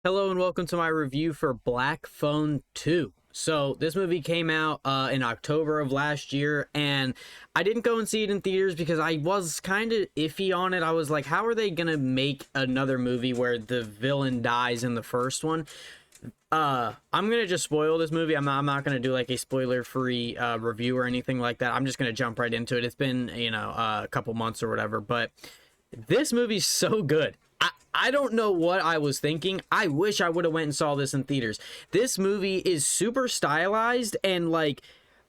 Hello and welcome to my review for Black Phone 2. So this movie came out in October of last year, and I didn't go and see it in theaters because I was kind of iffy on it. I was like, how are they gonna make another movie where the villain dies in the first one? I'm gonna just spoil this movie. I'm not gonna do like a spoiler free review or anything like that. I'm just gonna jump right into it. It's been a couple months or whatever, but this movie's so good. I don't know what I was thinking. I wish I would have went and saw this in theaters. This movie is super stylized and like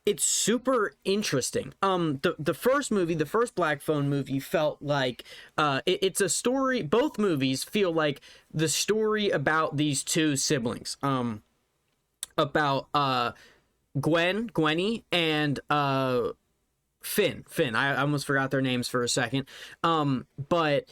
it's super interesting. The first movie, the first Black Phone movie felt like it's a story. Both movies feel like the story about these two siblings. About Gwenny and Finn. I almost forgot their names for a second. But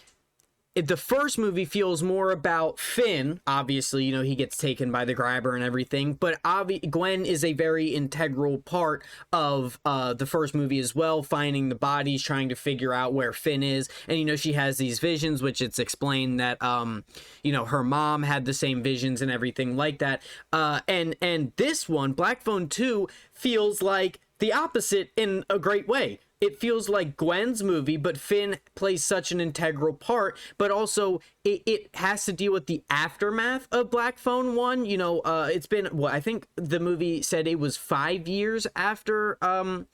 the first movie feels more about Finn. Obviously, he gets taken by the grabber and everything, but Gwen is a very integral part of the first movie as well, finding the bodies, trying to figure out where Finn is. And she has these visions, which it's explained that her mom had the same visions and everything like that. And this one, Black Phone 2, feels like the opposite in a great way. It feels like Gwen's movie, but Finn plays such an integral part, but also it has to deal with the aftermath of Black Phone 1. It's been, I think the movie said it was 5 years after, I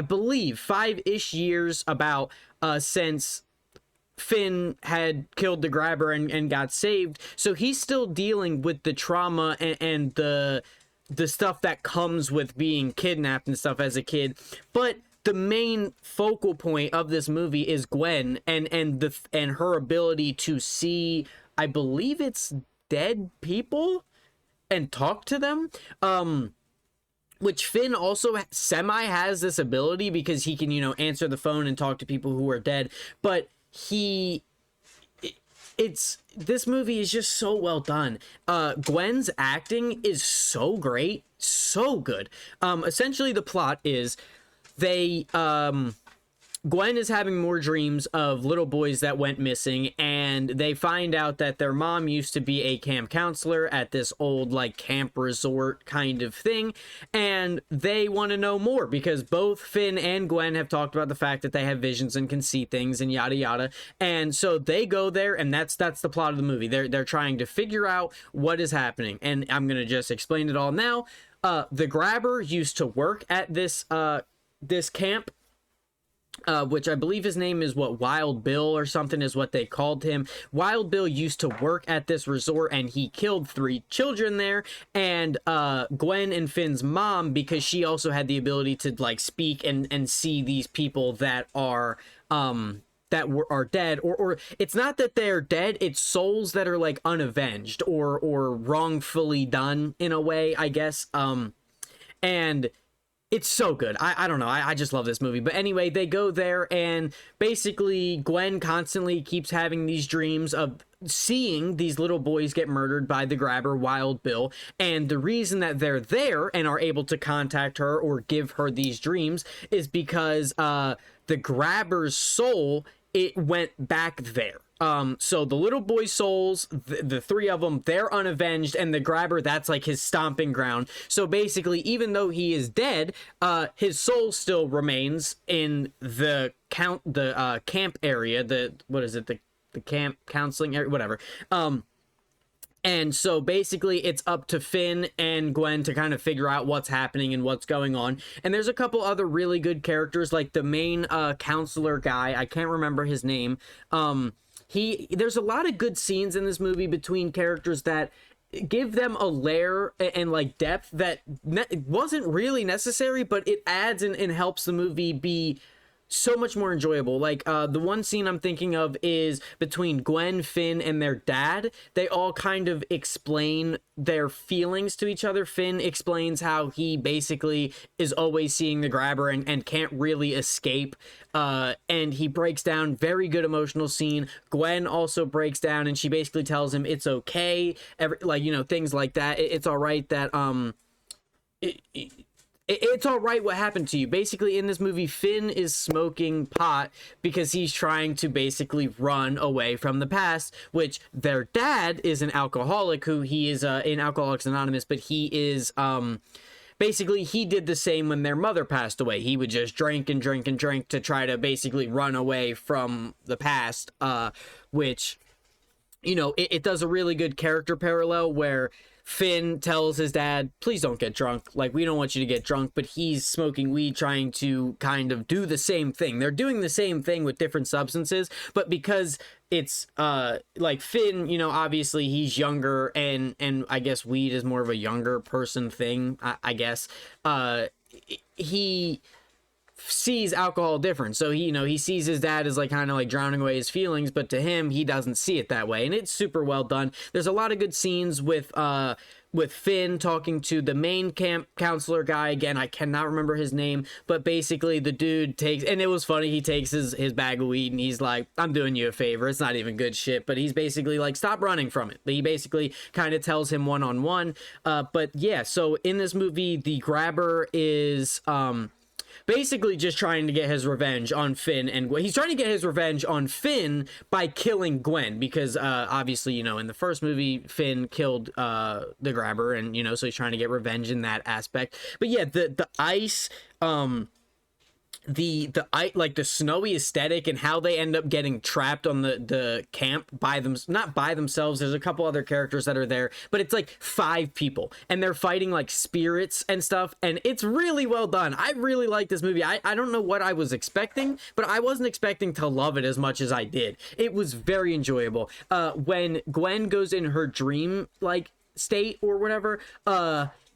believe 5-ish years about, since Finn had killed the grabber and got saved. So he's still dealing with the trauma and the stuff that comes with being kidnapped and stuff as a kid. But the main focal point of this movie is Gwen and her ability to see, I believe it's dead people and talk to them. Which Finn also semi has this ability because he can, answer the phone and talk to people who are dead. But this movie is just so well done. Gwen's acting is so great, so good. Essentially the plot is Gwen is having more dreams of little boys that went missing, and they find out that their mom used to be a camp counselor at this old like camp resort kind of thing, and they want to know more because both Finn and Gwen have talked about the fact that they have visions and can see things and yada yada. And so they go there, and that's the plot of the movie. They're trying to figure out what is happening, and I'm gonna just explain it all now. The grabber used to work at this camp, which I believe his name is Wild Bill or something is what they called him. Wild Bill used to work at this resort, and he killed 3 children there. And Gwen and Finn's mom, because she also had the ability to like speak and see these people that are are dead, or it's not that they're dead, it's souls that are like unavenged or wrongfully done in a way, I guess. And it's so good. I don't know. I just love this movie. But anyway, they go there, and basically Gwen constantly keeps having these dreams of seeing these little boys get murdered by the grabber, Wild Bill. And the reason that they're there and are able to contact her or give her these dreams is because the grabber's soul, it went back there. So the little boy souls, the 3 of them, they're unavenged, and the grabber, that's like his stomping ground. So basically, even though he is dead, his soul still remains in the camp area, the camp counseling area, whatever. And so basically it's up to Finn and Gwen to kind of figure out what's happening and what's going on. And there's a couple other really good characters, like the main counselor guy. I can't remember his name. There's a lot of good scenes in this movie between characters that give them a layer and like depth that wasn't really necessary, but it adds and helps the movie be so much more enjoyable. Like the one scene I'm thinking of is between Gwen, Finn, and their dad. They all kind of explain their feelings to each other. Finn explains how he basically is always seeing the grabber and can't really escape, and he breaks down. Very good emotional scene. Gwen also breaks down, and she basically tells him it's okay, things like that. It's all right that it's all right what happened to you. Basically, in this movie, Finn is smoking pot because he's trying to basically run away from the past, which their dad is an alcoholic who he is in Alcoholics Anonymous, but he is basically, he did the same when their mother passed away. He would just drink and drink and drink to try to basically run away from the past, which, you know, it does a really good character parallel where Finn tells his dad, please don't get drunk. Like, we don't want you to get drunk, but he's smoking weed trying to kind of do the same thing. They're doing the same thing with different substances, but because it's like Finn, you know, obviously he's younger, and I guess weed is more of a younger person thing, I guess. He sees alcohol different, so he, you know, he sees his dad as like kind of like drowning away his feelings, but to him he doesn't see it that way, and it's super well done. There's a lot of good scenes with Finn talking to the main camp counselor guy. Again, I cannot remember his name, but basically the dude takes, and it was funny, he takes his bag of weed and he's like, I'm doing you a favor, it's not even good shit, but he's basically like, stop running from it. He basically kind of tells him one-on-one. But yeah, so in this movie, the grabber is basically just trying to get his revenge on Finn, and he's trying to get his revenge on Finn by killing Gwen, because obviously, you know, in the first movie Finn killed the grabber, and, you know, so he's trying to get revenge in that aspect. But yeah, the ice, the like the snowy aesthetic and how they end up getting trapped on the camp by them, not by themselves, there's a couple other characters that are there, but it's like 5 people and they're fighting like spirits and stuff, and it's really well done. I really like this movie. I don't know what I was expecting, but I wasn't expecting to love it as much as I did. It was very enjoyable. When Gwen goes in her dream like state or whatever,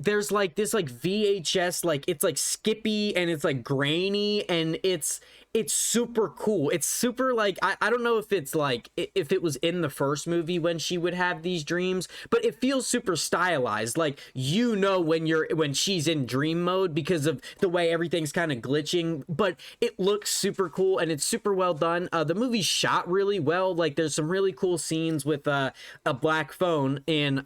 there's like this like VHS, like it's like skippy and it's like grainy, and it's super cool. It's super like, I don't know if it's like if it was in the first movie when she would have these dreams, but it feels super stylized, like, you know, when she's in dream mode because of the way everything's kind of glitching, but it looks super cool and it's super well done. The movie's shot really well. Like, there's some really cool scenes with a black phone in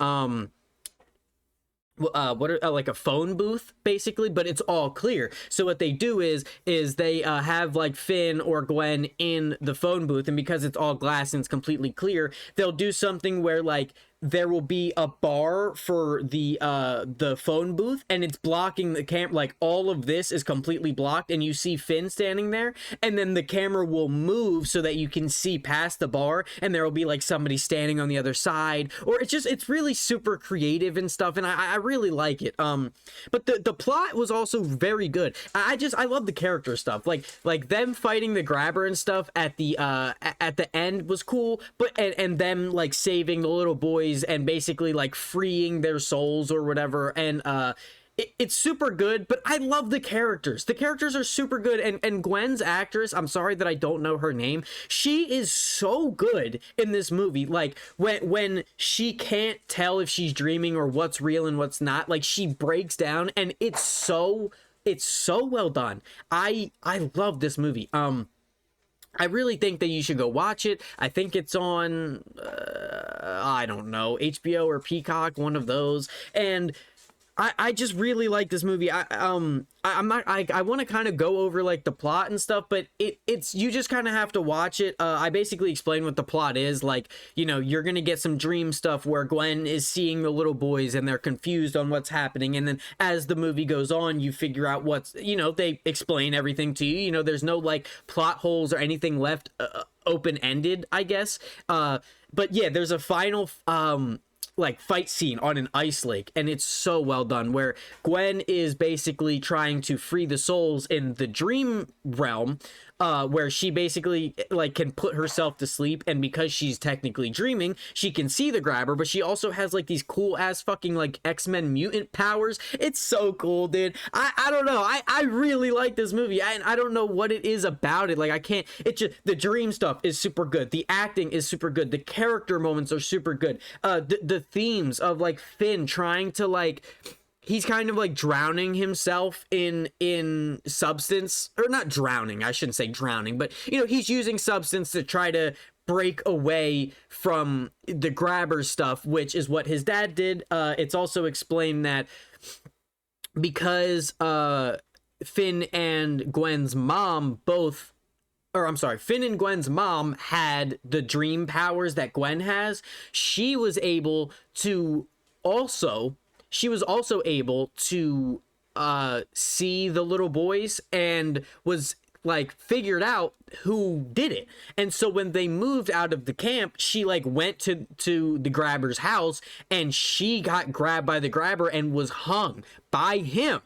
like a phone booth basically, but it's all clear. So what they do is they have like Finn or Gwen in the phone booth, and because it's all glass and it's completely clear, they'll do something where like there will be a bar for the phone booth, and it's blocking the camera. Like, all of this is completely blocked, and you see Finn standing there, and then the camera will move so that you can see past the bar, and there will be like somebody standing on the other side, or it's really super creative and stuff, and I really like it. But the plot was also very good. I love the character stuff, like them fighting the grabber and stuff at the end was cool, but and them like saving the little boys and basically like freeing their souls or whatever, and it's super good. But I love the characters. The characters are super good, and Gwen's actress, I'm sorry that I don't know her name, she is so good in this movie. Like, when she can't tell if she's dreaming or what's real and what's not, like, she breaks down, and it's so well done. I love this movie. I really think that you should go watch it. I think it's on, I don't know, HBO or Peacock, one of those. And I just really like this movie. I want to kind of go over like the plot and stuff, but it's you just kind of have to watch it. I basically explain what the plot is. Like, you know, you're gonna get some dream stuff where Gwen is seeing the little boys and they're confused on what's happening, and then as the movie goes on, you figure out what's, you know, they explain everything to you. You know, there's no like plot holes or anything left open-ended, I guess. But yeah, there's a final like fight scene on an ice lake, and it's so well done, where Gwen is basically trying to free the souls in the dream realm, where she basically like can put herself to sleep, and because she's technically dreaming, she can see the grabber, but she also has like these cool ass fucking like X-Men mutant powers. It's so cool, dude. I don't know, I really like this movie, and I don't know what it is about it. Like, I can't, it just, the dream stuff is super good, the acting is super good, the character moments are super good, the themes of like Finn trying to like, he's kind of like drowning himself in substance, or not drowning, I shouldn't say drowning, but, you know, he's using substance to try to break away from the grabber stuff, which is what his dad did. It's also explained that because Finn and Gwen's mom both, or I'm sorry, Finn and Gwen's mom had the dream powers that Gwen has. She was also able to see the little boys, and was like figured out who did it. And so when they moved out of the camp, she like went to the grabber's house, and she got grabbed by the grabber and was hung by him.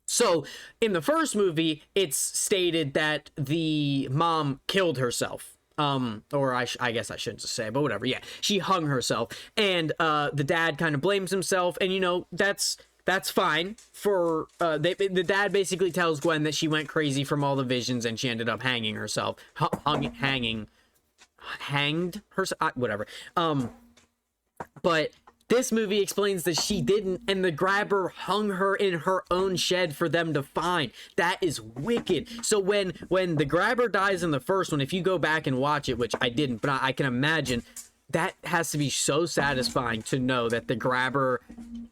So in the first movie, it's stated that the mom killed herself. Or I guess I shouldn't say, but whatever. Yeah, she hung herself, and the dad kind of blames himself, and you know, that's fine. For the dad basically tells Gwen that she went crazy from all the visions, and she ended up hanging herself, hanged herself, whatever. But this movie explains that she didn't, and the grabber hung her in her own shed for them to find. That is wicked. So when the grabber dies in the first one, if you go back and watch it, which I didn't, but I can imagine, that has to be so satisfying to know that the grabber,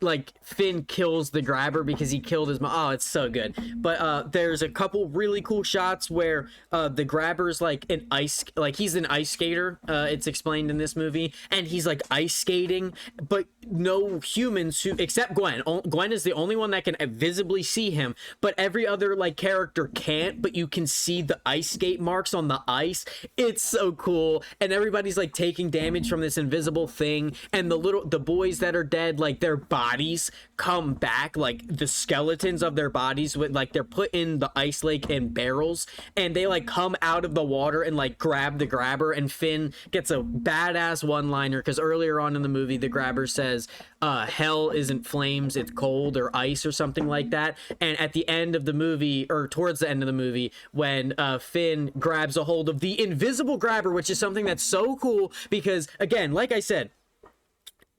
like, Finn kills the grabber because he killed his mom. Oh, it's so good. But there's a couple really cool shots where the grabber's like he's an ice skater. It's explained in this movie, and he's like ice skating, but no humans except Gwen. Gwen is the only one that can visibly see him, but every other like character can't. But you can see the ice skate marks on the ice. It's so cool, and everybody's like taking damage from this invisible thing, and the boys that are dead, like their bodies come back, like the skeletons of their bodies, with like they're put in the ice lake in barrels, and they like come out of the water and like grab the grabber. And Finn gets a badass one-liner, because earlier on in the movie the grabber says hell isn't flames, it's cold or ice or something like that. And at the end of the movie, or towards the end of the movie, when Finn grabs a hold of the invisible grabber, which is something that's so cool, because again, like I said,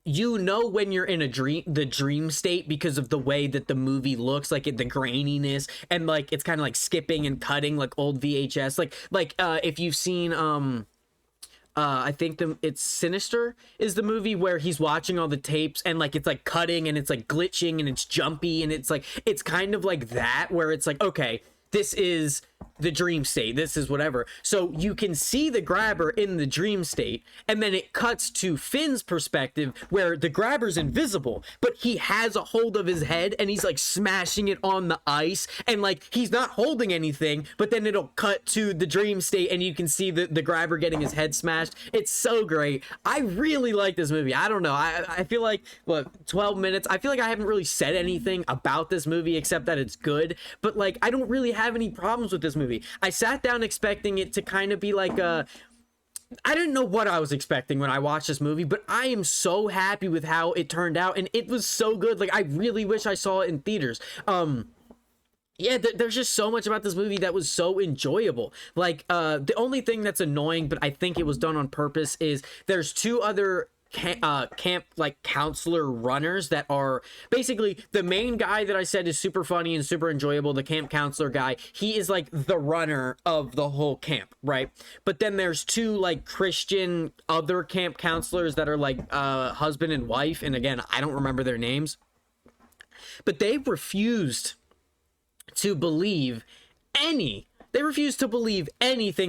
you know when you're in the dream state, because of the way that the movie looks, like the graininess, and like it's kind of like skipping and cutting like old VHS, like if you've seen I think it's Sinister is the movie where he's watching all the tapes, and like it's like cutting and it's like glitching and it's jumpy, and it's like, it's kind of like that, where it's like, okay, this is the dream state, this is whatever. So you can see the grabber in the dream state, and then it cuts to Finn's perspective, where the grabber's invisible, but he has a hold of his head, and he's like smashing it on the ice, and like he's not holding anything, but then it'll cut to the dream state, and you can see the grabber getting his head smashed. It's so great. I really like this movie. I don't know, I feel like, what, 12 minutes, I feel like I haven't really said anything about this movie except that it's good, but like I don't really have any problems with this movie. I sat down expecting it to kind of be like I didn't know what I was expecting when I watched this movie, but I am so happy with how it turned out, and it was so good. Like, I really wish I saw it in theaters. Yeah, there's just so much about this movie that was so enjoyable. Like, the only thing that's annoying, but I think it was done on purpose, is there's two other camp like counselor runners that are basically the main guy that I said is super funny and super enjoyable. The camp counselor guy, he is like the runner of the whole camp, right? But then there's two like Christian other camp counselors that are like husband and wife, and again, I don't remember their names, but they refused to believe anything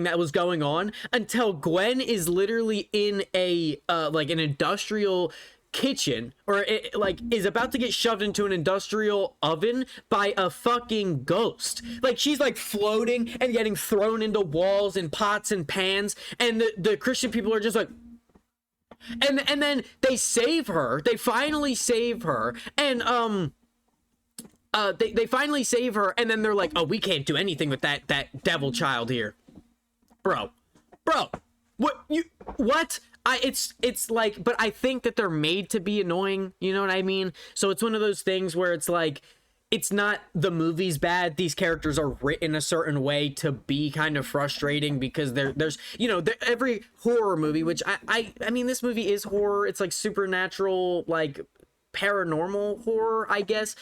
that was going on until Gwen is literally in a like an industrial kitchen, or it, like is about to get shoved into an industrial oven by a fucking ghost. Like, she's like floating and getting thrown into walls and pots and pans, and the Christian people are just like, and then they save her. They finally save her, and they finally save her, and then they're like, oh, we can't do anything with that devil child here. Bro, what? It's like, but I think that they're made to be annoying, you know what I mean? So it's one of those things where it's like, it's not the movie's bad, these characters are written a certain way to be kind of frustrating, because there's, you know, every horror movie, which I mean, this movie is horror, it's like supernatural, like paranormal horror, I guess,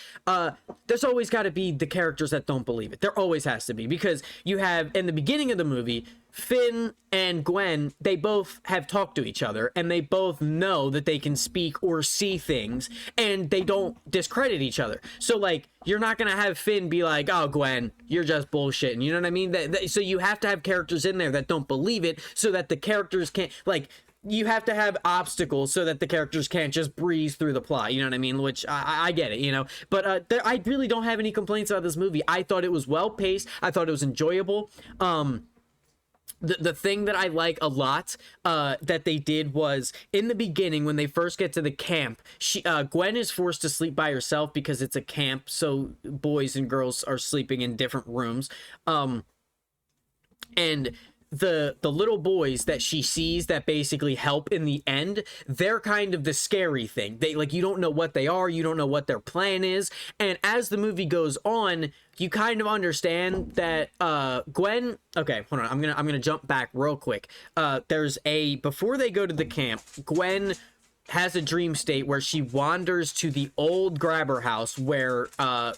there's always got to be the characters that don't believe it. There always has to be, because you have, in the beginning of the movie, Finn and Gwen, they both have talked to each other, and they both know that they can speak or see things, and they don't discredit each other. So, like, you're not gonna have Finn be like, oh, Gwen, you're just bullshitting, you know what I mean? So you have to have characters in there that don't believe it, so that the characters can't, like, you have to have obstacles so that the characters can't just breeze through the plot, you know what I mean? Which, I get it, you know? But I really don't have any complaints about this movie. I thought it was well-paced. I thought it was enjoyable. The thing that I like a lot that they did was, in the beginning, when they first get to the camp, Gwen is forced to sleep by herself because it's a camp, so boys and girls are sleeping in different rooms. And the little boys that she sees that basically help in the end, they're kind of the scary thing. They, like, you don't know what they are, you don't know what their plan is, and as the movie goes on, you kind of understand that Gwen, okay, hold on, I'm gonna jump back real quick. Before they go to the camp, Gwen has a dream state where she wanders to the old grabber house where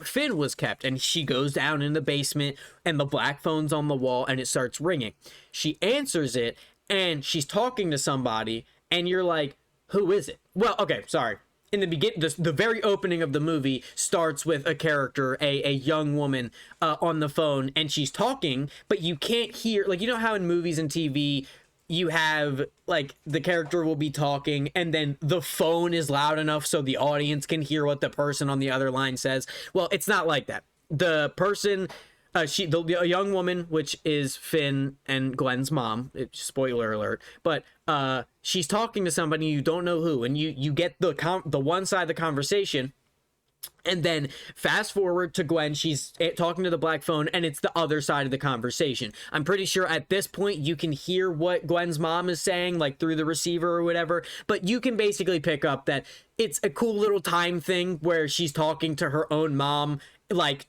Finn was kept, and she goes down in the basement, and the black phone's on the wall, and it starts ringing. She answers it, and she's talking to somebody, and you're like, who is it? Well, okay, sorry. In the beginning, the very opening of the movie starts with a character, a young woman on the phone, and she's talking, but you can't hear, like, you know how in movies and TV, you have, like, the character will be talking and then the phone is loud enough so the audience can hear what the person on the other line says. Well, it's not like that. The person, a young woman, which is Finn and Gwen's mom, spoiler alert, but she's talking to somebody, you don't know who, and you get the one side of the conversation. And then fast forward to Gwen, she's talking to the black phone, and it's the other side of the conversation. I'm pretty sure at this point you can hear what Gwen's mom is saying, like through the receiver or whatever, but you can basically pick up that it's a cool little time thing where she's talking to her own mom, like,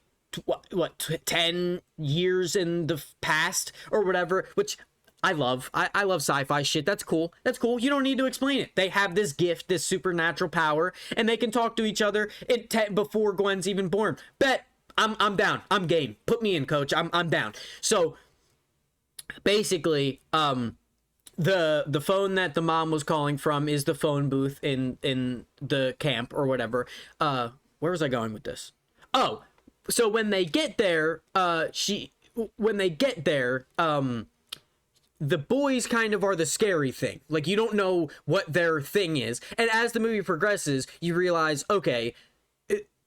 10 years in the past or whatever, which I love. I love sci-fi shit. That's cool. That's cool. You don't need to explain it. They have this gift, this supernatural power, and they can talk to each other before Gwen's even born. Bet. I'm down. I'm game. Put me in, coach. I'm down. So basically, the phone that the mom was calling from is the phone booth in the camp or whatever. Where was I going with this? Oh, so when they get there, the boys kind of are the scary thing. Like, you don't know what their thing is. And as the movie progresses, you realize, okay,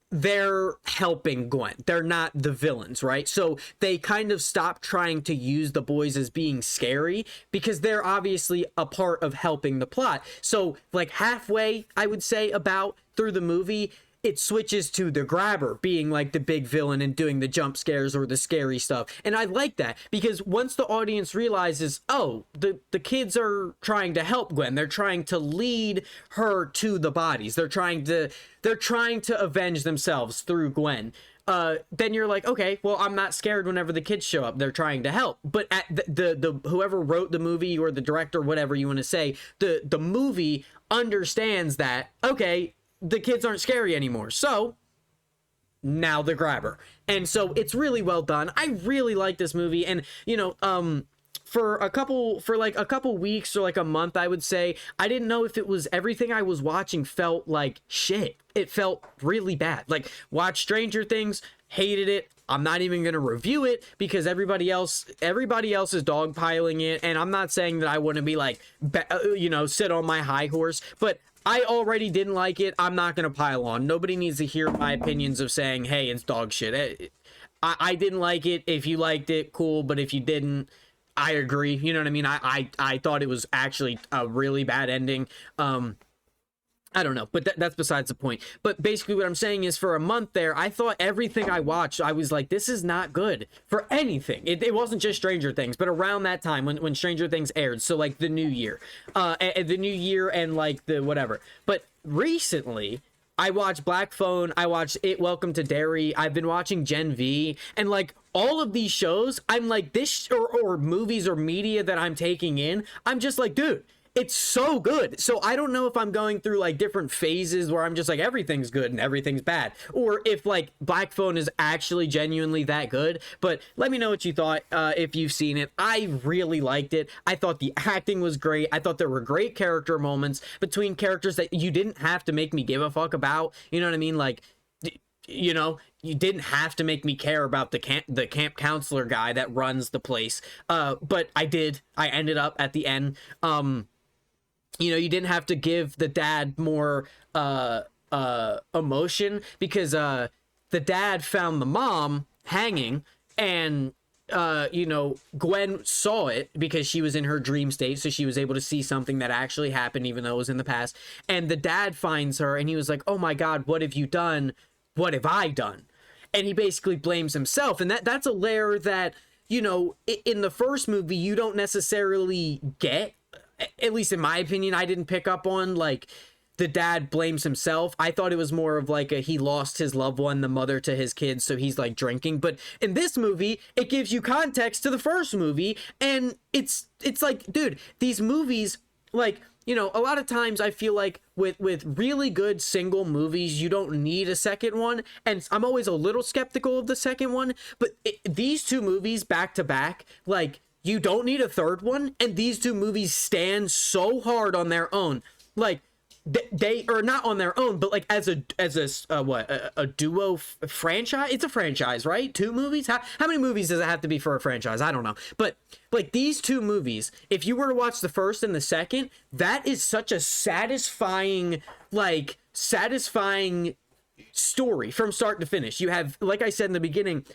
they're helping Gwen. They're not the villains, right? So they kind of stop trying to use the boys as being scary because they're obviously a part of helping the plot. So, like, halfway, I would say, about through the movie, it switches to the grabber being like the big villain and doing the jump scares or the scary stuff. And I like that because once the audience realizes, oh, the kids are trying to help Gwen, they're trying to lead her to the bodies, they're trying to avenge themselves through Gwen. Then you're like, okay, well, I'm not scared whenever the kids show up. They're trying to help. But at the whoever wrote the movie or the director, whatever you want to say, the movie understands that, okay, the kids aren't scary anymore, so now the grabber. And so it's really well done. I really like this movie, and you know, for a couple weeks or like a month, I would say, I didn't know if it was everything I was watching felt like shit. It felt really bad. Like, watch Stranger Things, hated it. I'm not even going to review it because everybody else is dogpiling it, and I'm not saying that I want to be like, sit on my high horse, but I already didn't like it. I'm not going to pile on. Nobody needs to hear my opinions of saying, hey, it's dog shit. I didn't like it. If you liked it, cool. But if you didn't, I agree. You know what I mean? I thought it was actually a really bad ending. I don't know, but that's besides the point. But basically what I'm saying is, for a month there, I thought everything I watched, I was like, this is not good for anything. It wasn't just Stranger Things, but around that time when Stranger Things aired, so like the new year, and like the whatever. But recently, I watched Black Phone, I watched It, Welcome to Derry, I've been watching Gen V, and like all of these shows, I'm like, this or movies or media that I'm taking in, I'm just like, dude, it's so good. So I don't know if I'm going through like different phases where I'm just like everything's good and everything's bad, or if like Black Phone is actually genuinely that good. But let me know what you thought if you've seen it. I really liked it. I thought the acting was great. I thought there were great character moments between characters that you didn't have to make me give a fuck about. You know what I mean? Like, you know, you didn't have to make me care about the camp counselor guy that runs the place, but I did. I ended up at the end. You know, you didn't have to give the dad more emotion, because the dad found the mom hanging, and you know, Gwen saw it because she was in her dream state, so she was able to see something that actually happened even though it was in the past. And the dad finds her and he was like, oh my god, what have you done? What have I done? And he basically blames himself. And that's a layer that, you know, in the first movie you don't necessarily get, at least in my opinion. I didn't pick up on like the dad blames himself. I thought it was more of like he lost his loved one, the mother, to his kids, so he's like drinking. But in this movie it gives you context to the first movie, and it's like, dude, these movies, like, you know, a lot of times I feel like with really good single movies, you don't need a second one. And I'm always a little skeptical of the second one. But these two movies back to back, like, you don't need a third one. And these two movies stand so hard on their own. Like, they are not on their own, but like as a duo franchise. It's a franchise, right? Two movies. How many movies does it have to be for a franchise? I don't know. But like these two movies, if you were to watch the first and the second, that is such a satisfying story from start to finish. You have, like I said in the beginning,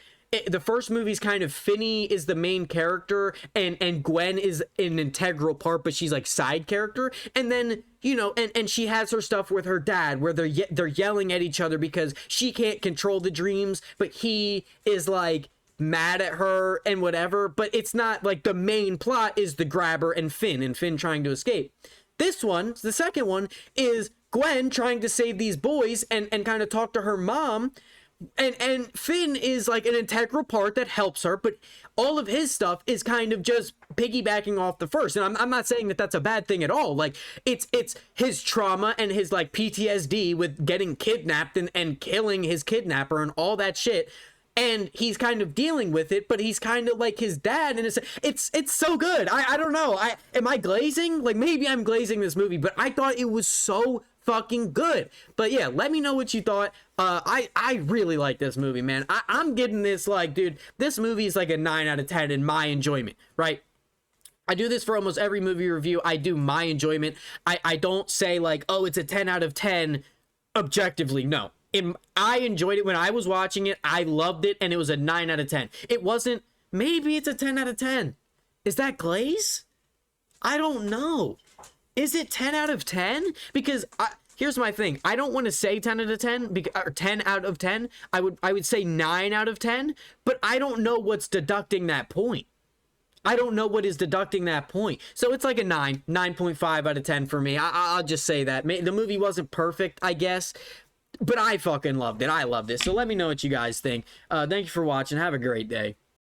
the first movie's kind of Finney is the main character, and Gwen is an integral part, but she's like side character. And then, you know, and she has her stuff with her dad where they're yelling at each other because she can't control the dreams, but he is like mad at her and whatever. But it's not like the main plot is the grabber and Finn trying to escape. This one, the second one, is Gwen trying to save these boys and kind of talk to her mom. And Finn is like an integral part that helps her, but all of his stuff is kind of just piggybacking off the first. And I'm not saying that that's a bad thing at all. Like, it's his trauma and his like PTSD with getting kidnapped and killing his kidnapper and all that shit. And he's kind of dealing with it, but he's kind of like his dad, and it's so good. I don't know. Am I glazing? Like, maybe I'm glazing this movie, but I thought it was so fucking good. But yeah, let me know what you thought. I really like this movie, man. I'm getting this, like, dude, this movie is like a 9 out of 10 in my enjoyment, right? I do this for almost every movie review. I do my enjoyment. I don't say like, oh, it's a 10 out of 10 objectively. No. I enjoyed it when I was watching it. I loved it, and it was a 9 out of 10. It wasn't, maybe it's a 10 out of 10. Is that glaze? I don't know. Is it 10 out of 10? Because here's my thing. I don't want to say 10 out of 10 or 10 out of 10. I would say 9 out of 10, but I don't know what's deducting that point. I don't know what is deducting that point. So it's like a 9.5 out of 10 for me. I'll just say that. The movie wasn't perfect, I guess, but I fucking loved it. I loved it. So let me know what you guys think. Thank you for watching. Have a great day.